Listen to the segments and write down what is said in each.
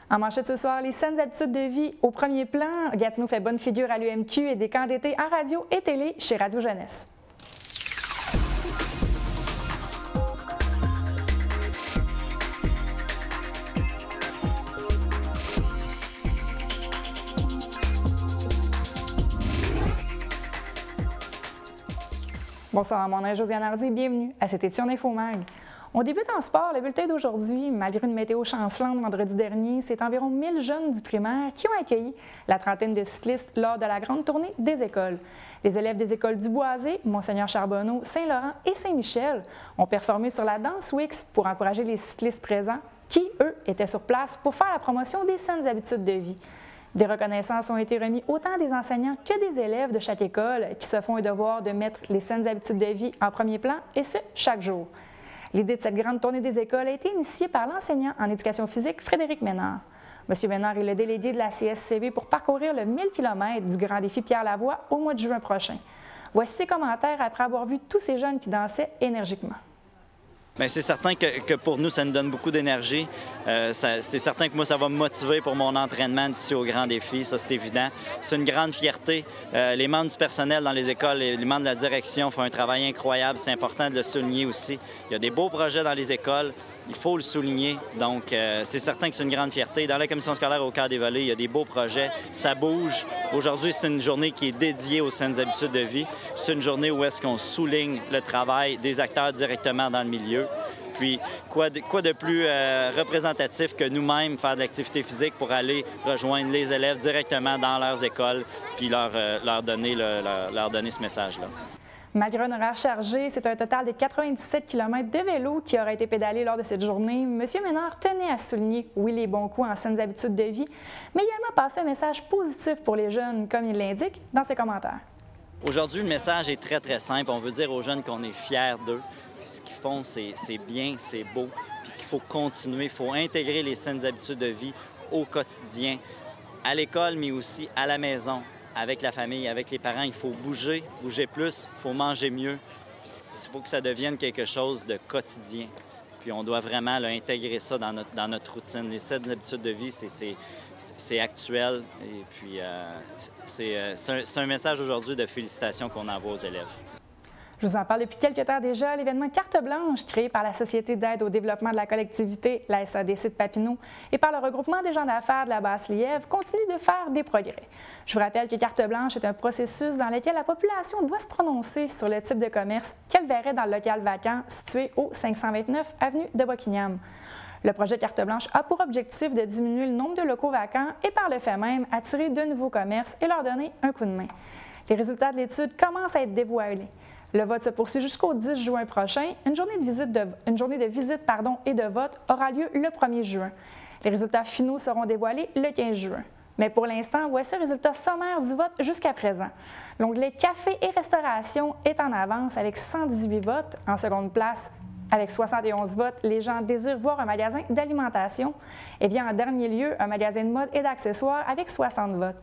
En manchette ce soir, les saines habitudes de vie au premier plan. Gatineau fait bonne figure à l'UMQ et des camps d'été en radio et télé chez Radio Jeunesse. Bonsoir, mon nom est Josiane Hardy et bienvenue à cette édition d'InfoMag. On débute en sport. Le bulletin d'aujourd'hui, malgré une météo chancelante vendredi dernier, c'est environ 1000 jeunes du primaire qui ont accueilli la trentaine de cyclistes lors de la grande tournée des écoles. Les élèves des écoles du Boisé, Monseigneur Charbonneau, Saint-Laurent et Saint-Michel ont performé sur la danse Wix pour encourager les cyclistes présents qui, eux, étaient sur place pour faire la promotion des saines habitudes de vie. Des reconnaissances ont été remises autant des enseignants que des élèves de chaque école qui se font un devoir de mettre les saines habitudes de vie en premier plan, et ce, chaque jour. L'idée de cette grande tournée des écoles a été initiée par l'enseignant en éducation physique Frédéric Ménard. M. Ménard est le délégué de la CSCV pour parcourir le 1000 km du Grand Défi Pierre-Lavoie au mois de juin prochain. Voici ses commentaires après avoir vu tous ces jeunes qui dansaient énergiquement. Bien, c'est certain que pour nous, ça nous donne beaucoup d'énergie. C'est certain que moi, ça va me motiver pour mon entraînement d'ici au Grand Défi, ça c'est évident. C'est une grande fierté. Les membres du personnel dans les écoles et les membres de la direction font un travail incroyable. C'est important de le souligner aussi. Il y a des beaux projets dans les écoles. Il faut le souligner. Donc, c'est certain que c'est une grande fierté. Dans la commission scolaire au Cœur des Vallées, il y a des beaux projets. Ça bouge. Aujourd'hui, c'est une journée qui est dédiée aux saines habitudes de vie. C'est une journée où est-ce qu'on souligne le travail des acteurs directement dans le milieu. Puis, quoi de plus représentatif que nous-mêmes faire de l'activité physique pour aller rejoindre les élèves directement dans leurs écoles puis leur donner ce message-là. Malgré un horaire chargé, c'est un total de 97 km de vélo qui aura été pédalé lors de cette journée. M. Ménard tenait à souligner, oui, les bons coups en saines habitudes de vie, mais également passer un message positif pour les jeunes, comme il l'indique dans ses commentaires. Aujourd'hui, le message est très, très simple. On veut dire aux jeunes qu'on est fiers d'eux. Puis ce qu'ils font, c'est bien, c'est beau, puis qu'il faut continuer. Il faut intégrer les saines habitudes de vie au quotidien, à l'école, mais aussi à la maison. Avec la famille, avec les parents, il faut bouger plus, il faut manger mieux. Il faut que ça devienne quelque chose de quotidien. Puis on doit vraiment intégrer ça dans notre routine. Les saines habitudes de vie, c'est actuel. Et puis c'est un message aujourd'hui de félicitations qu'on envoie aux élèves. Je vous en parle depuis quelques temps déjà. L'événement Carte blanche, créé par la Société d'aide au développement de la collectivité, la SADC de Papineau, et par le regroupement des gens d'affaires de la Basse-Lièvre, continue de faire des progrès. Je vous rappelle que Carte blanche est un processus dans lequel la population doit se prononcer sur le type de commerce qu'elle verrait dans le local vacant situé au 529 avenue de Buckingham. Le projet Carte blanche a pour objectif de diminuer le nombre de locaux vacants et par le fait même attirer de nouveaux commerces et leur donner un coup de main. Les résultats de l'étude commencent à être dévoilés. Le vote se poursuit jusqu'au 10 juin prochain. Une journée de visite et de vote aura lieu le 1er juin. Les résultats finaux seront dévoilés le 15 juin. Mais pour l'instant, voici le résultat sommaire du vote jusqu'à présent. L'onglet Café et restauration est en avance avec 118 votes. En seconde place, avec 71 votes, les gens désirent voir un magasin d'alimentation. Et vient en dernier lieu un magasin de mode et d'accessoires avec 60 votes.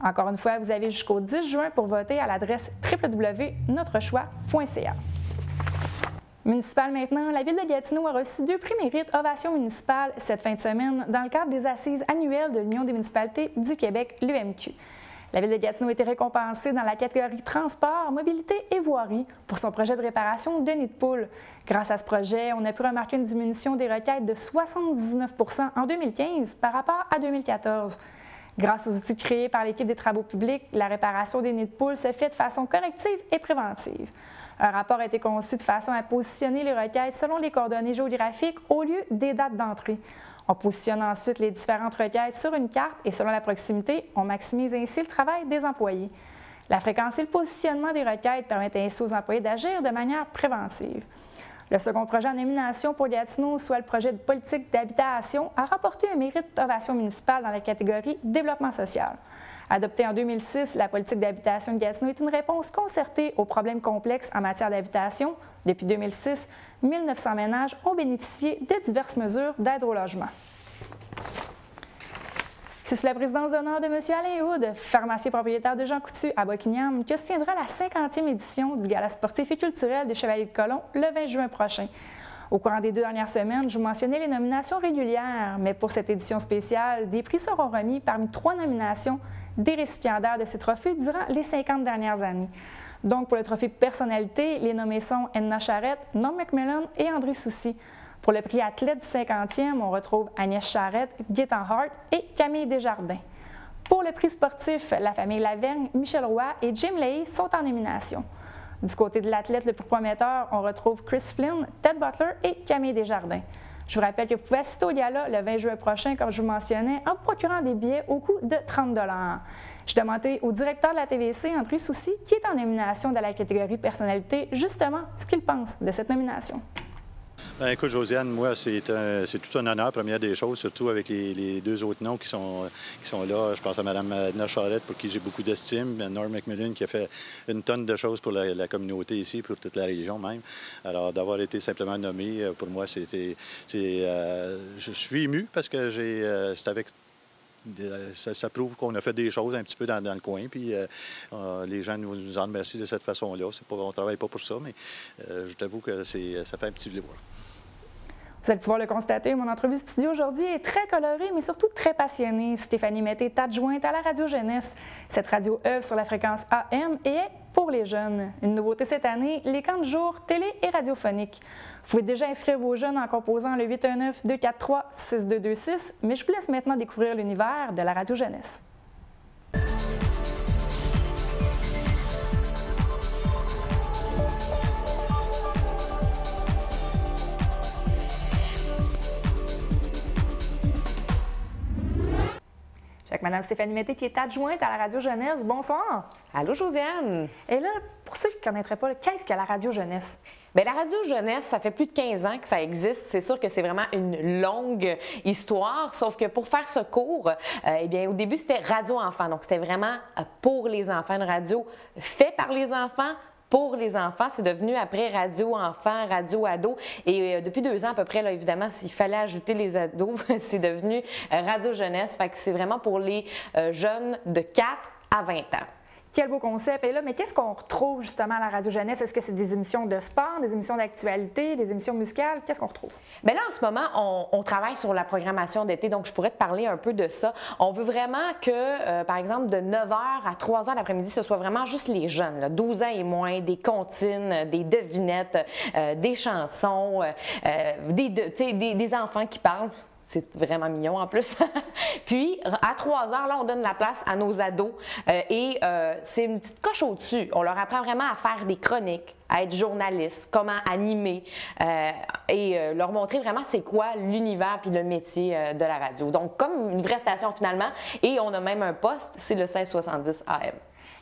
Encore une fois, vous avez jusqu'au 10 juin pour voter à l'adresse www.notrechoix.ca. Municipal maintenant, la Ville de Gatineau a reçu 2 prix mérite Ovation municipale cette fin de semaine dans le cadre des assises annuelles de l'Union des municipalités du Québec, l'UMQ. La Ville de Gatineau a été récompensée dans la catégorie Transport, Mobilité et Voirie pour son projet de réparation de nid de poule. Grâce à ce projet, on a pu remarquer une diminution des requêtes de 79 % en 2015 par rapport à 2014. Grâce aux outils créés par l'équipe des travaux publics, la réparation des nids de poules se fait de façon corrective et préventive. Un rapport a été conçu de façon à positionner les requêtes selon les coordonnées géographiques au lieu des dates d'entrée. On positionne ensuite les différentes requêtes sur une carte et selon la proximité, on maximise ainsi le travail des employés. La fréquence et le positionnement des requêtes permettent ainsi aux employés d'agir de manière préventive. Le second projet en nomination pour Gatineau, soit le projet de politique d'habitation, a remporté un mérite Ovation municipale dans la catégorie Développement social. Adoptée en 2006, la politique d'habitation de Gatineau est une réponse concertée aux problèmes complexes en matière d'habitation. Depuis 2006, 1900 ménages ont bénéficié de diverses mesures d'aide au logement. C'est sous la présidence d'honneur de M. Alain Houd, pharmacien propriétaire de Jean Coutu à Buckingham, que se tiendra la 50e édition du Gala sportif et culturel des Chevaliers de Colomb le 20 juin prochain. Au courant des 2 dernières semaines, je vous mentionnais les nominations régulières, mais pour cette édition spéciale, des prix seront remis parmi 3 nominations des récipiendaires de ces trophées durant les 50 dernières années. Donc, pour le trophée personnalité, les nommés sont Edna Charette, Norm Macmillan et André Soucy. Pour le prix athlète du 50e, on retrouve Agnès Charette, Gaétan Hart et Camille Desjardins. Pour le prix sportif, la famille Lavergne, Michel Roy et Jim Leahy sont en nomination. Du côté de l'athlète le plus prometteur, on retrouve Chris Flynn, Ted Butler et Camille Desjardins. Je vous rappelle que vous pouvez assister au gala le 20 juin prochain, comme je vous mentionnais, en vous procurant des billets au coût de 30 $. Je demandais au directeur de la TVC, André Soucy, qui est en nomination dans la catégorie personnalité, justement ce qu'il pense de cette nomination. Bien, écoute, Josiane, moi, c'est tout un honneur, première des choses, surtout avec les 2 autres noms qui sont là. Je pense à Mme Edna Charette, pour qui j'ai beaucoup d'estime, Norm Macmillan, qui a fait une tonne de choses pour la communauté ici, pour toute la région même. Alors, d'avoir été simplement nommé, pour moi, je suis ému parce que c'est avec... Ça prouve qu'on a fait des choses un petit peu dans le coin, puis les gens nous en remercient de cette façon-là. On ne travaille pas pour ça, mais je t'avoue que ça fait un petit plaisir. Vous allez pouvoir le constater, mon entrevue studio aujourd'hui est très colorée, mais surtout très passionnée. Stéphanie Mété est adjointe à la Radio Jeunesse. Cette radio œuvre sur la fréquence AM et est pour les jeunes. Une nouveauté cette année, les camps de jour télé et radiophoniques. Vous pouvez déjà inscrire vos jeunes en composant le 819-243-6226, mais je vous laisse maintenant découvrir l'univers de la Radio Jeunesse. Avec Mme Stéphanie Mété, qui est adjointe à la Radio Jeunesse. Bonsoir. Allô, Josiane. Et là, pour ceux qui ne connaîtraient pas, qu'est-ce que la Radio Jeunesse? Bien, la Radio Jeunesse, ça fait plus de 15 ans que ça existe. C'est sûr que c'est vraiment une longue histoire, sauf que pour faire ce cours, eh bien, au début, c'était Radio Enfants. Donc, c'était vraiment pour les enfants, une radio faite par les enfants, pour les enfants. C'est devenu après Radio Enfants, Radio Ados. Et depuis 2 ans à peu près, là, évidemment, il fallait ajouter les ados. C'est devenu Radio Jeunesse. Fait que c'est vraiment pour les jeunes de 4 à 20 ans. Quel beau concept! Et là, mais qu'est-ce qu'on retrouve justement à la Radio Jeunesse? Est-ce que c'est des émissions de sport, des émissions d'actualité, des émissions musicales? Qu'est-ce qu'on retrouve? Bien là, en ce moment, on travaille sur la programmation d'été, donc je pourrais te parler un peu de ça. On veut vraiment que, par exemple, de 9h à 3h l'après-midi, ce soit vraiment juste les jeunes, là, 12 ans et moins, des comptines, des devinettes, des chansons, des enfants qui parlent. C'est vraiment mignon en plus. Puis, à 3h, là, on donne la place à nos ados et c'est une petite coche au-dessus. On leur apprend vraiment à faire des chroniques, à être journaliste, comment animer et leur montrer vraiment c'est quoi l'univers puis le métier de la radio. Donc, comme une vraie station finalement, et on a même un poste, c'est le 1670 AM.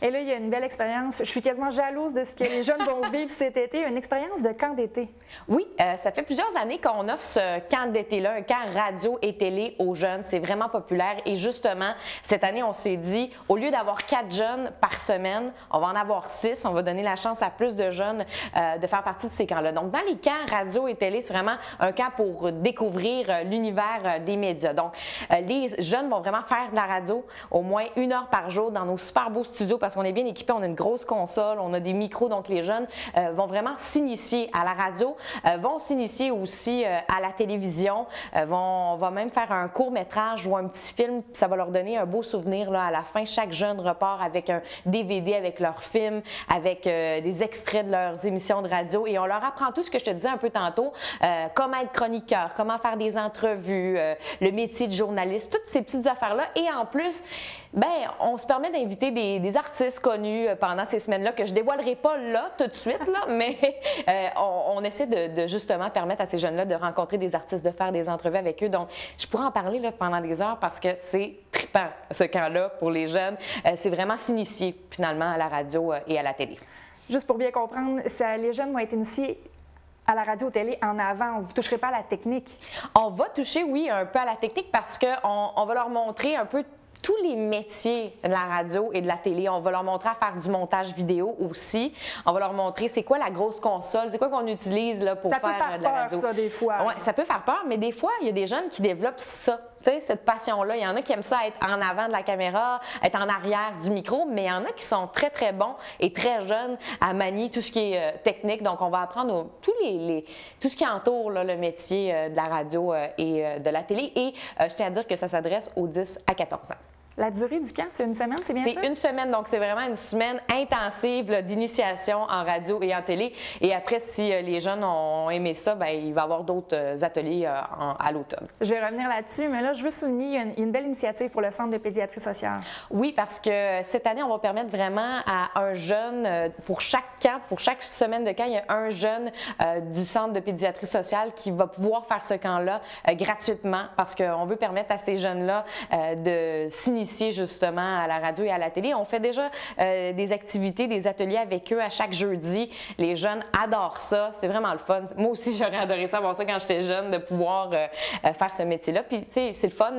Et là, il y a une belle expérience. Je suis quasiment jalouse de ce que les jeunes vont vivre cet été, une expérience de camp d'été. Oui, ça fait plusieurs années qu'on offre ce camp d'été-là, un camp radio et télé aux jeunes. C'est vraiment populaire et justement, cette année, on s'est dit, au lieu d'avoir 4 jeunes par semaine, on va en avoir 6. On va donner la chance à plus de jeunes de faire partie de ces camps-là. Donc, dans les camps radio et télé, c'est vraiment un camp pour découvrir l'univers des médias. Donc, les jeunes vont vraiment faire de la radio au moins 1 heure par jour dans nos super beaux studios parce qu'on est bien équipés, on a une grosse console, on a des micros, donc les jeunes vont vraiment s'initier à la radio, vont s'initier aussi à la télévision, on va même faire un court-métrage ou un petit film, ça va leur donner un beau souvenir là, à la fin. Chaque jeune repart avec un DVD, avec leur film, avec des extraits de leurs émissions de radio et on leur apprend tout ce que je te disais un peu tantôt, comment être chroniqueur, comment faire des entrevues, le métier de journaliste, toutes ces petites affaires-là et en plus, ben, on se permet d'inviter des artistes connus pendant ces semaines-là que je ne dévoilerai pas là tout de suite, là, mais on essaie de justement permettre à ces jeunes-là de rencontrer des artistes, de faire des entrevues avec eux. Donc, je pourrais en parler là, pendant des heures parce que c'est trippant, ce camp-là, pour les jeunes. C'est vraiment s'initier finalement à la radio et à la télé. Juste pour bien comprendre, les jeunes vont être initiés à la radio-télé en avant, vous ne toucherez pas à la technique? On va toucher, oui, un peu à la technique parce qu'on va leur montrer un peu tous les métiers de la radio et de la télé. On va leur montrer à faire du montage vidéo aussi. On va leur montrer c'est quoi la grosse console, c'est quoi qu'on utilise là, pour faire de la radio. Ça peut faire peur, ça, des fois. Oui, ça peut faire peur, mais des fois, il y a des jeunes qui développent ça tu sais, cette passion-là. Il y en a qui aiment ça être en avant de la caméra, être en arrière du micro, mais il y en a qui sont très, très bons et très jeunes à manier tout ce qui est technique. Donc, on va apprendre tout ce qui entoure là, le métier de la radio et de la télé. Et je tiens à dire que ça s'adresse aux 10 à 14 ans. La durée du camp, c'est une semaine, c'est bien ça? C'est une semaine, donc c'est vraiment une semaine intensive d'initiation en radio et en télé. Et après, si les jeunes ont aimé ça, bien, il va y avoir d'autres ateliers à l'automne. Je vais revenir là-dessus, mais là, je veux souligner une belle initiative pour le Centre de pédiatrie sociale. Oui, parce que cette année, on va permettre vraiment à un jeune, pour chaque camp, pour chaque semaine de camp, il y a un jeune du Centre de pédiatrie sociale qui va pouvoir faire ce camp-là gratuitement, parce qu'on veut permettre à ces jeunes-là de s'initier justement à la radio et à la télé. On fait déjà des activités, des ateliers avec eux à chaque jeudi. Les jeunes adorent ça. C'est vraiment le fun. Moi aussi, j'aurais adoré ça, voir ça quand j'étais jeune, de pouvoir faire ce métier-là. Puis, tu sais, c'est le fun,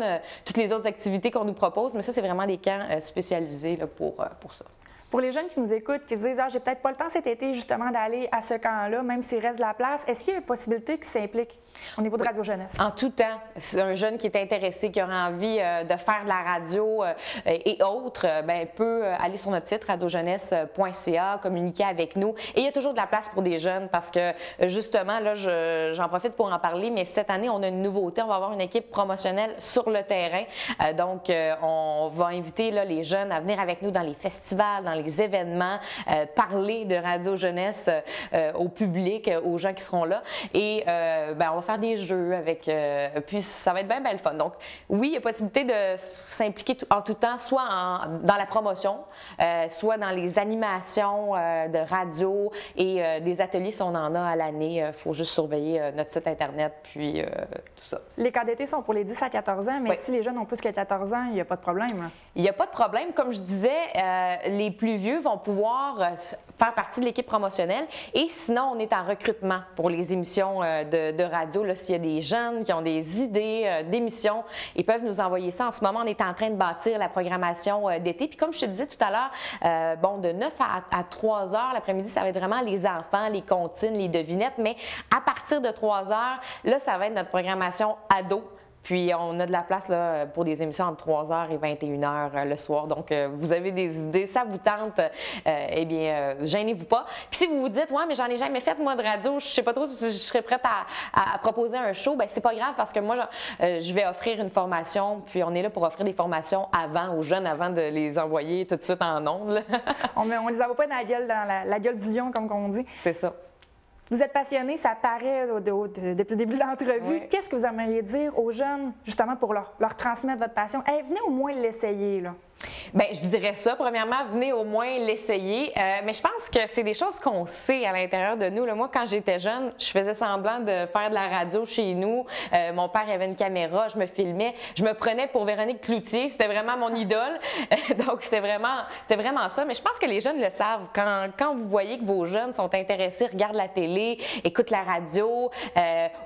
toutes les autres activités qu'on nous propose, mais ça, c'est vraiment des camps spécialisés là, pour ça. Pour les jeunes qui nous écoutent, qui disent « Ah, j'ai peut-être pas le temps cet été justement d'aller à ce camp-là, même s'il reste de la place », est-ce qu'il y a une possibilité qu'ils s'impliquent au niveau de Radio Jeunesse? En tout temps. C'est un jeune qui est intéressé, qui aura envie de faire de la radio et autres, bien, peut aller sur notre site radiojeunesse.ca, communiquer avec nous. Et il y a toujours de la place pour des jeunes parce que justement, là, j'en profite pour en parler, mais cette année, on a une nouveauté. On va avoir une équipe promotionnelle sur le terrain. Donc, on va inviter là, les jeunes à venir avec nous dans les festivals, dans les événements, parler de Radio Jeunesse au public, aux gens qui seront là. Et bien, on va faire des jeux avec... puis ça va être bien, bien le fun. Donc, oui, il y a possibilité de s'impliquer en tout temps, soit dans la promotion, soit dans les animations de radio et des ateliers si on en a à l'année. Il faut juste surveiller notre site Internet, puis tout ça. Les camps d'été sont pour les 10 à 14 ans, mais si les jeunes ont plus que 14 ans, il n'y a pas de problème. Là. Il n'y a pas de problème. Comme je disais, les plus vieux vont pouvoir faire partie de l'équipe promotionnelle. Et sinon, on est en recrutement pour les émissions de radio. S'il y a des jeunes qui ont des idées d'émissions, ils peuvent nous envoyer ça. En ce moment, on est en train de bâtir la programmation d'été. Puis comme je te disais tout à l'heure, bon, de 9 à 3 heures l'après-midi, ça va être vraiment les enfants, les comptines, les devinettes. Mais à partir de 3 heures, là, ça va être notre programmation ado. Puis, on a de la place là, pour des émissions entre 3h et 21h le soir. Donc, vous avez des idées, ça vous tente, eh bien, gênez-vous pas. Puis, si vous vous dites, ouais, mais j'en ai jamais fait, moi, de radio, je sais pas trop si je serais prête à proposer un show, bien, c'est pas grave parce que moi, je vais offrir une formation. Puis, on est là pour offrir des formations avant, aux jeunes, avant de les envoyer tout de suite en ondes. On les envoie pas dans la gueule du lion, comme on dit. C'est ça. Vous êtes passionné, ça paraît depuis le début de l'entrevue. Oui. Qu'est-ce que vous aimeriez dire aux jeunes, justement, pour leur transmettre votre passion? Hey, venez au moins l'essayer, là. Bien, je dirais ça. Premièrement, venez au moins l'essayer. Mais je pense que c'est des choses qu'on sait à l'intérieur de nous. Là, moi, quand j'étais jeune, je faisais semblant de faire de la radio chez nous. Mon père avait une caméra, je me filmais. Je me prenais pour Véronique Cloutier. C'était vraiment mon idole. Donc, c'est vraiment ça. Mais je pense que les jeunes le savent. Quand vous voyez que vos jeunes sont intéressés, regardent la télé, écoutent la radio,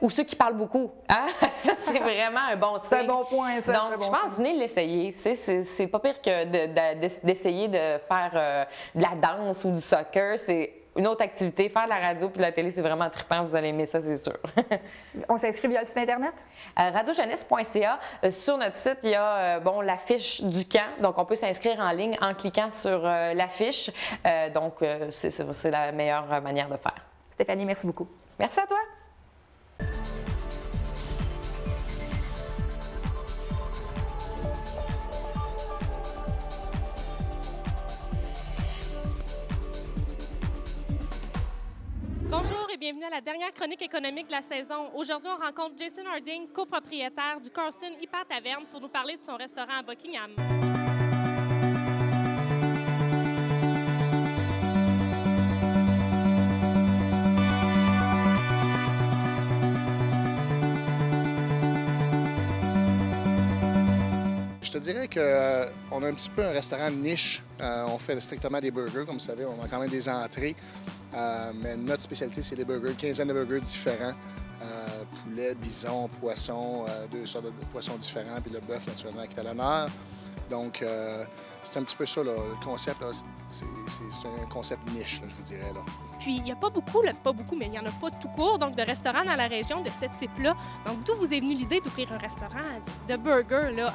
ou ceux qui parlent beaucoup. Hein? Ça, c'est vraiment un bon signe. C'est un bon point, ça. Donc, je pense, venez l'essayer. C'est pas pire que d'essayer de faire de la danse ou du soccer. C'est une autre activité. Faire de la radio puis de la télé, c'est vraiment trippant. Vous allez aimer ça, c'est sûr. On s'inscrit via le site Internet? Radiojeunesse.ca. Sur notre site, il y a l'affiche du camp. Donc, on peut s'inscrire en ligne en cliquant sur l'affiche. Donc, c'est la meilleure manière de faire. Stéphanie, merci beaucoup. Merci à toi. Bonjour et bienvenue à la dernière chronique économique de la saison. Aujourd'hui, on rencontre Jason Harding, copropriétaire du Carlson Hyper Taverne, pour nous parler de son restaurant à Buckingham. Je te dirais qu'on a un petit peu un restaurant de niche. On fait strictement des burgers, comme vous savez, on a quand même des entrées. Mais notre spécialité, c'est les burgers, une quinzaine de burgers différents. Poulet, bison, poisson, 2 sortes de poissons différents, puis le bœuf, naturellement, qui est à l'honneur. Donc, c'est un petit peu ça, là, le concept. C'est un concept niche, là, je vous dirais. Là. Puis, il n'y a pas beaucoup, mais il n'y en a pas tout court, donc de restaurants dans la région de ce type-là. Donc, d'où vous est venue l'idée d'ouvrir un restaurant de burgers là,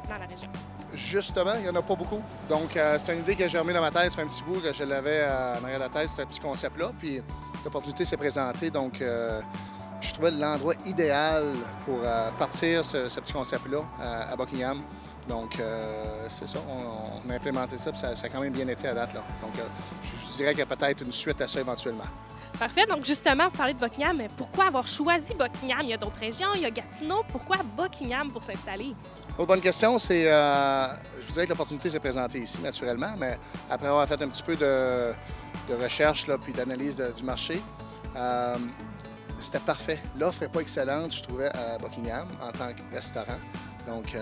dans la région? Justement, il n'y en a pas beaucoup. Donc, c'est une idée qui a germé dans ma tête. Ça fait un petit bout que je l'avais en arrière de la tête, ce petit concept-là. Puis, l'opportunité s'est présentée. Donc, je trouvais l'endroit idéal pour partir ce petit concept-là à Buckingham. Donc, c'est ça, on a implémenté ça, puis ça a quand même bien été à date. Là. Donc, je dirais qu'il y a peut-être une suite à ça éventuellement. Parfait. Donc, justement, vous parlez de Buckingham, mais pourquoi avoir choisi Buckingham? Il y a d'autres régions, il y a Gatineau. Pourquoi Buckingham pour s'installer? Autre bonne question, c'est, je vous dirais que l'opportunité s'est présentée ici, naturellement, mais après avoir fait un petit peu de recherche là, puis d'analyse du marché, c'était parfait. L'offre n'est pas excellente, je trouvais, à Buckingham en tant que restaurant. Donc,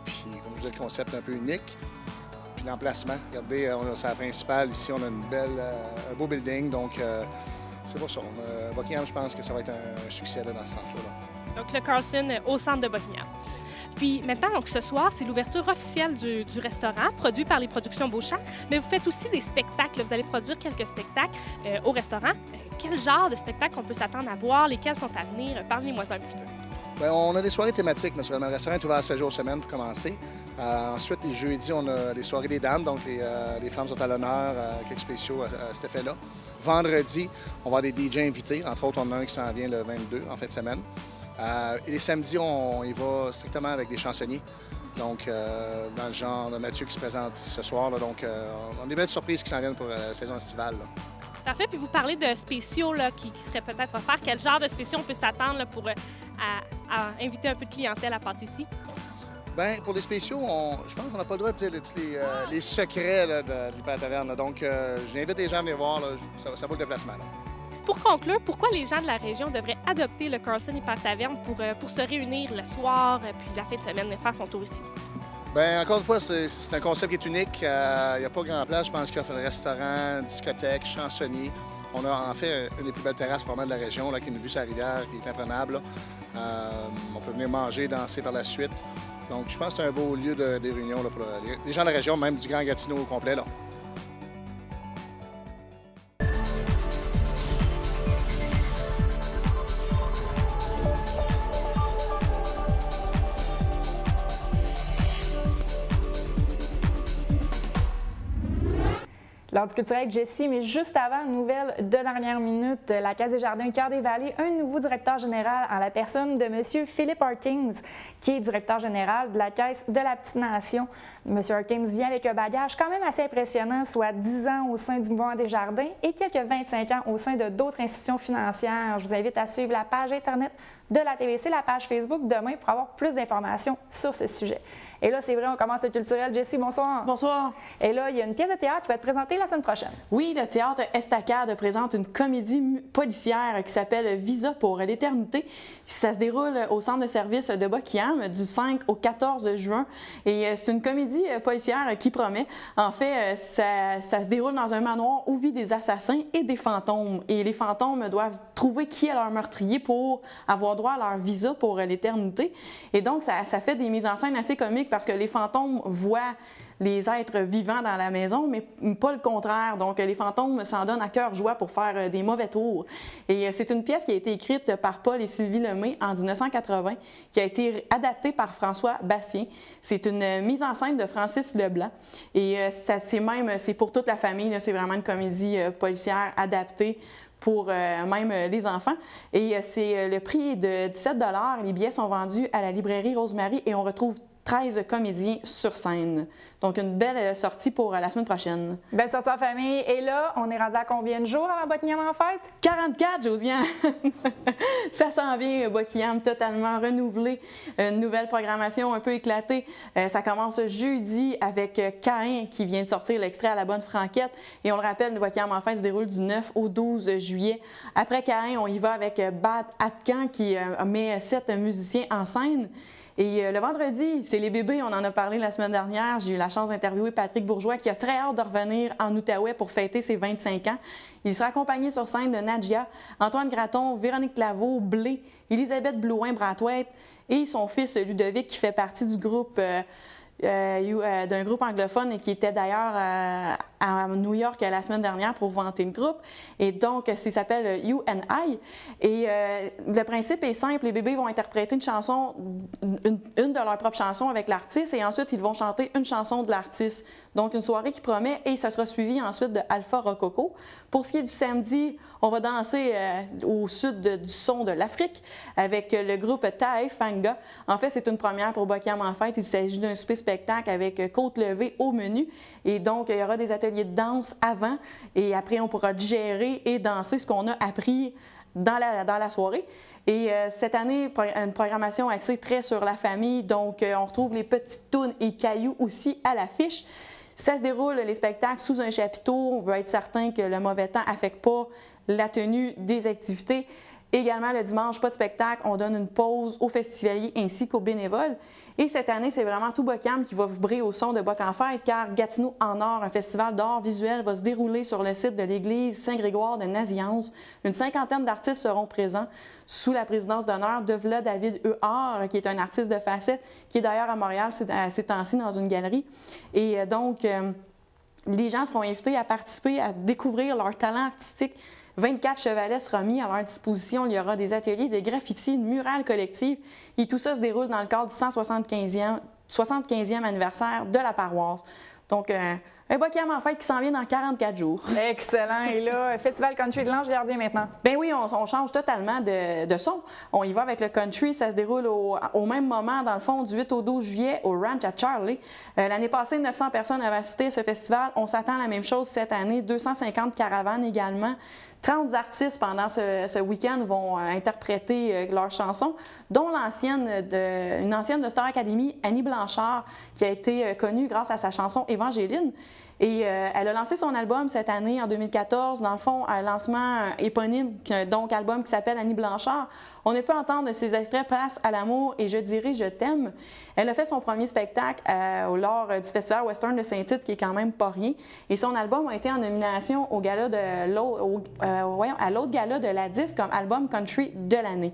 puis comme je disais, le concept est un peu unique. Puis l'emplacement, regardez, c'est la principale. Ici, on a un beau building. Donc, c'est pour ça. Buckingham, je pense que ça va être un succès là, dans ce sens-là. Là. Donc, le Carlson au centre de Buckingham. Puis maintenant, donc, ce soir, c'est l'ouverture officielle du restaurant, produit par les Productions Beauchamp. Mais vous faites aussi des spectacles. Vous allez produire quelques spectacles au restaurant. Quel genre de spectacle on peut s'attendre à voir? Lesquels sont à venir? Parlez-moi un petit peu. Bien, on a des soirées thématiques, naturellement. Le restaurant est ouvert 7 jours semaine pour commencer. Ensuite, les jeudis, on a les soirées des dames, donc les femmes sont à l'honneur, quelques spéciaux à cet effet-là. Vendredi, on va avoir des DJ invités. Entre autres, on en a un qui s'en vient le 22, en fin de semaine. Et les samedis, on y va strictement avec des chansonniers. Donc, dans le genre de Mathieu qui se présente ce soir. Là, donc, on a des belles surprises qui s'en viennent pour la saison estivale. Là. Parfait. Puis vous parlez de spéciaux là, qui seraient peut-être offerts. Quel genre de spéciaux on peut s'attendre là, pour à inviter un peu de clientèle à passer ici? Bien, pour les spéciaux, je pense qu'on n'a pas le droit de dire tous les secrets là, de l'Hyper Taverne. Donc, j'invite les gens à venir voir. Là, ça vaut le déplacement. Là. Pour conclure, pourquoi les gens de la région devraient adopter le Carlson Hyper Taverne pour se réunir le soir puis la fin de semaine et faire son tour ici? Bien, encore une fois, c'est un concept qui est unique. Il n'y a pas grand place. Je pense qu'il y a un restaurant, discothèque, chansonnier. On a en fait une des plus belles terrasses probablement de la région, là, qui a une vue sur la rivière, qui est imprenable. On peut venir manger, danser par la suite. Donc, je pense que c'est un beau lieu de réunion là, pour les gens de la région, même du Grand Gatineau au complet. Là. L'heure du culturel avec Jessie, mais juste avant, une nouvelle de dernière minute, la Case des Jardins Cœur des Vallées, un nouveau directeur général en la personne de M. Philippe Harkins, qui est directeur général de la Caisse de la Petite Nation. M. Harkins vient avec un bagage quand même assez impressionnant, soit 10 ans au sein du mouvement des Jardins et quelques 25 ans au sein de d'autres institutions financières. Je vous invite à suivre la page Internet de la TVC, la page Facebook demain pour avoir plus d'informations sur ce sujet. Et là, c'est vrai, on commence le culturel. Jessie, bonsoir. Bonsoir. Et là, il y a une pièce de théâtre qui va être présentée la semaine prochaine. Oui, le théâtre Estacade présente une comédie policière qui s'appelle Visa pour l'éternité. Ça se déroule au centre de service de Buckingham du 5 au 14 juin. Et c'est une comédie policière qui promet. En fait, ça se déroule dans un manoir où vivent des assassins et des fantômes. Et les fantômes doivent trouver qui est leur meurtrier pour avoir droit à leur visa pour l'éternité. Et donc, ça fait des mises en scène assez comiques parce que les fantômes voient les êtres vivants dans la maison, mais pas le contraire. Donc, les fantômes s'en donnent à cœur joie pour faire des mauvais tours. Et c'est une pièce qui a été écrite par Paul et Sylvie Lemay en 1980, qui a été adaptée par François Bastien. C'est une mise en scène de Francis Leblanc. Et c'est pour toute la famille. C'est vraiment une comédie policière adaptée pour même les enfants. Et c'est le prix de 17 $. Les billets sont vendus à la librairie Rosemary et on retrouve 13 comédiens sur scène. Donc, une belle sortie pour la semaine prochaine. Belle sortie en famille. Et là, on est rendu à combien de jours avant Buckingham en fête? 44, Josiane! Ça s'en vient, Buckingham totalement renouvelé. Une nouvelle programmation un peu éclatée. Ça commence jeudi avec Caïn qui vient de sortir l'extrait à la bonne franquette. Et on le rappelle, le Buckingham en fête se déroule du 9 au 12 juillet. Après Caïn, on y va avec Bad Atcan qui met 7 musiciens en scène. Et le vendredi, c'est les bébés, on en a parlé la semaine dernière. J'ai eu la chance d'interviewer Patrick Bourgeois qui a très hâte de revenir en Outaouais pour fêter ses 25 ans. Il sera accompagné sur scène de Nadja, Antoine Gratton, Véronique Laveau, Blé, Elisabeth Blouin-Brathwaite et son fils Ludovic qui fait partie du groupe d'un groupe anglophone et qui était d'ailleurs à New York la semaine dernière pour vanter le groupe. Et donc, ça s'appelle You and I. Et le principe est simple, les bébés vont interpréter une chanson, une de leurs propres chansons avec l'artiste et ensuite ils vont chanter une chanson de l'artiste. Donc, une soirée qui promet et ça sera suivi ensuite de Alpha Rococo. Pour ce qui est du samedi, on va danser au sud du son de l'Afrique avec le groupe Tae Fanga. En fait, c'est une première pour Bokiam en fête. Il s'agit d'un spectacle avec côte levée au menu. Et donc, il y aura des ateliers de danse avant et après, on pourra digérer et danser ce qu'on a appris dans la soirée. Et cette année, une programmation axée très sur la famille. Donc, on retrouve les petites tounes et cailloux aussi à l'affiche. Ça se déroule, les spectacles, sous un chapiteau. On veut être certain que le mauvais temps n'affecte pas la tenue des activités. Également, le dimanche, pas de spectacle. On donne une pause aux festivaliers ainsi qu'aux bénévoles. Et cette année, c'est vraiment tout Bokiam qui va vibrer au son de Boc en fête, car Gatineau en or, un festival d'art visuel, va se dérouler sur le site de l'église Saint-Grégoire de Nazianze. Une cinquantaine d'artistes seront présents sous la présidence d'honneur de Vla David Huard, qui est un artiste de facettes, qui est d'ailleurs à Montréal ces temps-ci dans une galerie. Et donc, les gens seront invités à participer, à découvrir leur talent artistique. 24 chevalets seront mis à leur disposition. Il y aura des ateliers de graffiti, une murale collective. Et tout ça se déroule dans le cadre du 75e anniversaire de la paroisse. Donc, un Bokiam en fête qui s'en vient dans 44 jours. Excellent. Et là, Festival Country de l'Ange Gardien maintenant. Bien oui, on change totalement de son. On y va avec le country. Ça se déroule au même moment, dans le fond, du 8 au 12 juillet au Ranch à Charlie. L'année passée, 900 personnes avaient assisté à ce festival. On s'attend à la même chose cette année. 250 caravanes également. 30 artistes pendant ce week-end vont interpréter leurs chansons, dont une ancienne de Star Academy, Annie Blanchard, qui a été connue grâce à sa chanson Évangéline. Et elle a lancé son album cette année, en 2014, dans le fond, un lancement éponyme, donc album qui s'appelle Annie Blanchard. On ne peut entendre ses extraits Place à l'amour et Je dirai je t'aime. Elle a fait son premier spectacle lors du Festival Western de Saint-Tite, qui est quand même pas rien. Et son album a été en nomination au gala à l'autre gala de la disque comme album country de l'année.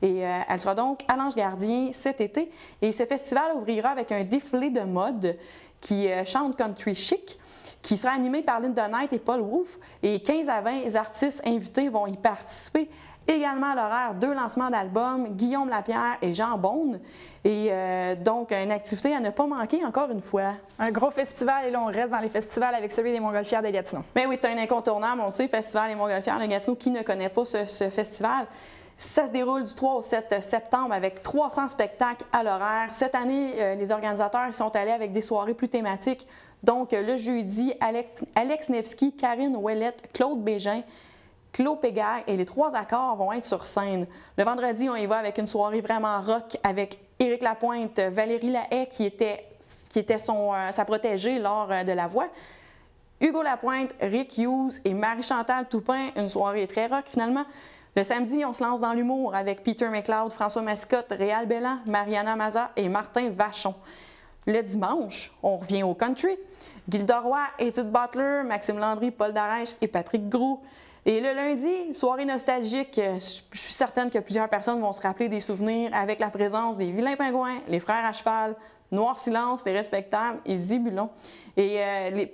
Et elle sera donc à l'Ange Gardien cet été. Et ce festival ouvrira avec un défilé de mode qui chante country chic, qui sera animé par Linda Knight et Paul Wolf. Et 15 à 20 artistes invités vont y participer. Également à l'horaire, 2 lancements d'albums, Guillaume Lapierre et Jean Beaune. Et donc, une activité à ne pas manquer encore une fois. Un gros festival, et là, on reste dans les festivals avec celui des Montgolfières de Gatineau. Bien oui, c'est un incontournable, on le sait, Festival des Montgolfières de Gatineau. Qui ne connaît pas ce festival? Ça se déroule du 3 au 7 septembre avec 300 spectacles à l'horaire. Cette année, les organisateurs sont allés avec des soirées plus thématiques. Donc, le jeudi, Alex Nevsky, Karine Ouellette, Claude Bégin, Claude Péguerre et les 3 accords vont être sur scène. Le vendredi, on y va avec une soirée vraiment rock avec Éric Lapointe, Valérie Lahaye qui était sa protégée lors de La Voix, Hugo Lapointe, Rick Hughes et Marie-Chantal Toupin, une soirée très rock finalement. Le samedi, on se lance dans l'humour avec Peter McLeod, François Mascotte, Réal Bellan, Mariana Maza et Martin Vachon. Le dimanche, on revient au country. Gilda Roy, Edith Butler, Maxime Landry, Paul Darèche et Patrick Groux. Et le lundi, soirée nostalgique, je suis certaine que plusieurs personnes vont se rappeler des souvenirs avec la présence des Vilains Pingouins, les Frères à Cheval, Noir Silence, les Respectables et Zibulon. Et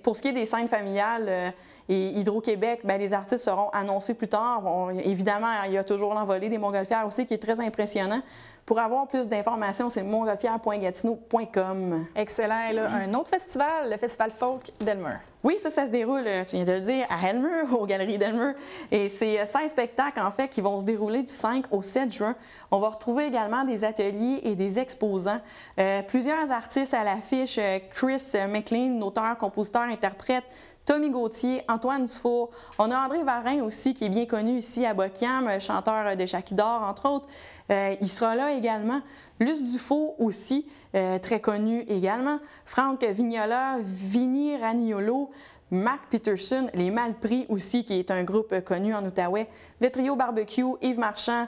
pour ce qui est des scènes familiales et Hydro-Québec, bien, les artistes seront annoncés plus tard. Bon, évidemment, il y a toujours l'envolée des Montgolfières aussi qui est très impressionnant. Pour avoir plus d'informations, c'est montgolfières.gatineau.com. Excellent. Et là, un autre festival, le Festival Folk d'Elmer. Oui, ça se déroule, tu viens de le dire, à Elmer, aux Galeries d'Elmer. Et c'est 5 spectacles, en fait, qui vont se dérouler du 5 au 7 juin. On va retrouver également des ateliers et des exposants. Plusieurs artistes à l'affiche, Chris McLean, auteur, compositeur, interprète, Tommy Gauthier, Antoine Dufour. On a André Varin aussi, qui est bien connu ici à Bokiam, chanteur de Chakidor, entre autres. Il sera là également. Luce Dufault aussi, très connu également. Franck Vignola, Vinny Raniolo, Mark Peterson, les Malpris aussi, qui est un groupe connu en Outaouais. Le trio Barbecue, Yves Marchand,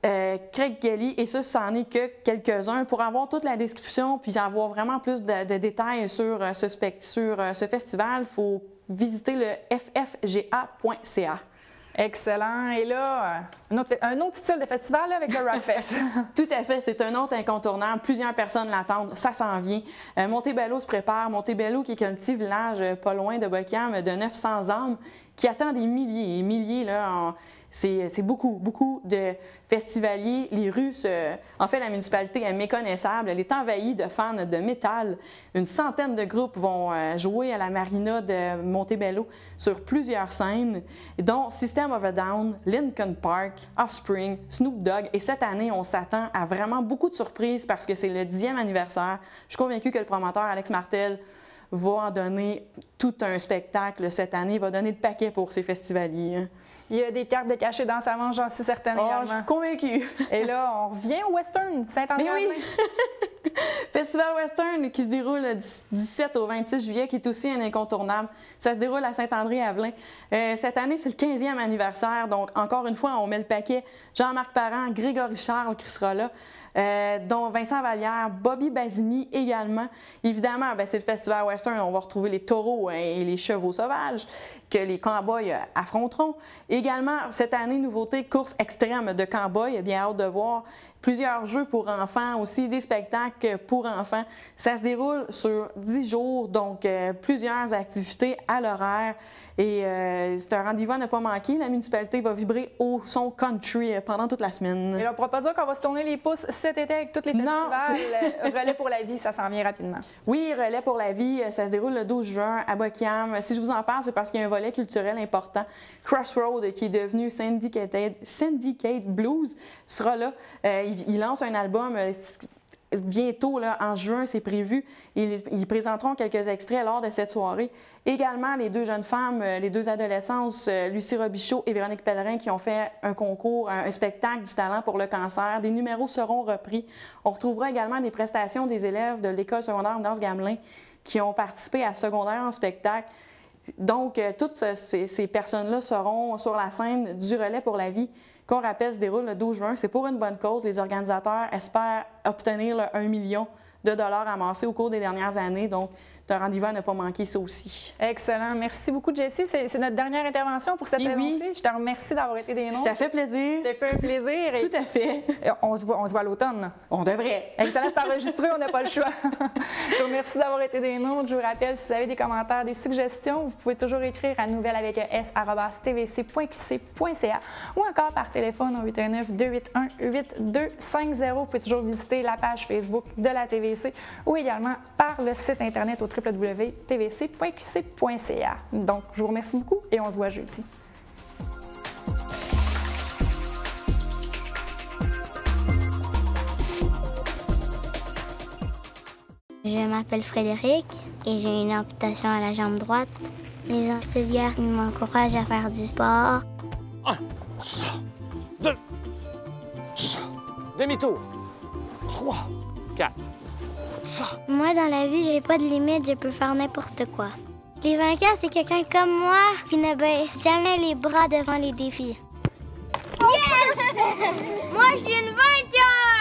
Craig Kelly, et ça, c'en est que quelques-uns. Pour avoir toute la description puis avoir vraiment plus de détails sur ce festival, il faut visiter le ffga.ca. Excellent. Et là, un autre style de festival là, avec le Rockfest. Tout à fait, c'est un autre incontournable. Plusieurs personnes l'attendent, ça s'en vient. Montebello se prépare. Montebello, qui est un petit village pas loin de Bocam, de 900 âmes, qui attend des milliers et milliers. C'est beaucoup de festivaliers. Les rues, en fait, la municipalité est méconnaissable. Elle est envahie de fans de métal. Une centaine de groupes vont jouer à la marina de Montebello sur plusieurs scènes, dont System of a Down, Linkin Park, Offspring, Snoop Dogg. Et cette année, on s'attend à vraiment beaucoup de surprises parce que c'est le 10e anniversaire. Je suis convaincue que le promoteur Alex Martel va en donner tout un spectacle cette année. Il va donner le paquet pour ses festivaliers. Il y a des cartes de cachet dans sa manche, j'en suis certaine également. Je suis convaincue. Et là, on revient au Western, Saint-André-Avelin. Oui. Festival Western qui se déroule du 17 au 26 juillet, qui est aussi un incontournable. Ça se déroule à Saint-André-Avelin. Cette année, c'est le 15e anniversaire, donc encore une fois, on met le paquet. Jean-Marc Parent, Grégory Charles qui sera là, dont Vincent Vallière, Bobby Basini également. Évidemment, c'est le Festival Western, on va retrouver les taureaux et les chevaux sauvages que les cow-boys affronteront. Également, cette année, nouveauté, course extrême de cow-boys, bien hâte de voir. Plusieurs jeux pour enfants, aussi des spectacles pour enfants. Ça se déroule sur 10 jours, donc plusieurs activités à l'horaire. Et c'est un rendez-vous à ne pas manquer. La municipalité va vibrer au son country pendant toute la semaine. Et là, on ne pourra pas dire qu'on va se tourner les pouces cet été avec tous les festivals. Relais pour la vie, ça s'en vient rapidement. Oui, Relais pour la vie, ça se déroule le 12 juin à Bocam. Si je vous en parle, c'est parce qu'il y a un volet culturel important. Crossroad, qui est devenu Syndicate Blues, sera là. Il lance un album bientôt, là, en juin, c'est prévu. Ils présenteront quelques extraits lors de cette soirée. Également, les deux jeunes femmes, les deux adolescentes, Lucie Robichaud et Véronique Pellerin, qui ont fait un concours, un spectacle du talent pour le cancer. Des numéros seront repris. On retrouvera également des prestations des élèves de l'école secondaire Danse Gamelin qui ont participé à secondaire en spectacle. Donc, toutes ces personnes-là seront sur la scène du Relais pour la vie, qu'on rappelle se déroule le 12 juin. C'est pour une bonne cause. Les organisateurs espèrent obtenir le 1 million de dollars amassés au cours des dernières années. Donc, c'est un rendez-vous à ne pas manquer, ça aussi. Excellent. Merci beaucoup, Jessie. C'est notre dernière intervention pour cette saison-ci. Oui. Je te remercie d'avoir été des nôtres. Ça fait plaisir. Ça fait un plaisir. Tout à fait. On se voit à l'automne. On devrait. Excellent, c'est enregistré, on n'a pas le choix. Je vous remercie d'avoir été des nôtres. Je vous rappelle, si vous avez des commentaires, des suggestions, vous pouvez toujours écrire à nouvelles@tvc.qc.ca ou encore par téléphone au 819-281-8250. Vous pouvez toujours visiter la page Facebook de la TVC ou également par le site internet au www.tvc.qc.ca. Donc, je vous remercie beaucoup et on se voit jeudi. Je m'appelle Frédéric et j'ai une amputation à la jambe droite. Les auxiliaires m'encouragent à faire du sport. 1, ça, 2, ça, demi-tour, 3, 4, ça. Moi, dans la vie, j'ai pas de limite, je peux faire n'importe quoi. Les vainqueurs, c'est quelqu'un comme moi qui ne baisse jamais les bras devant les défis. Yes! Moi, je suis une vainqueur!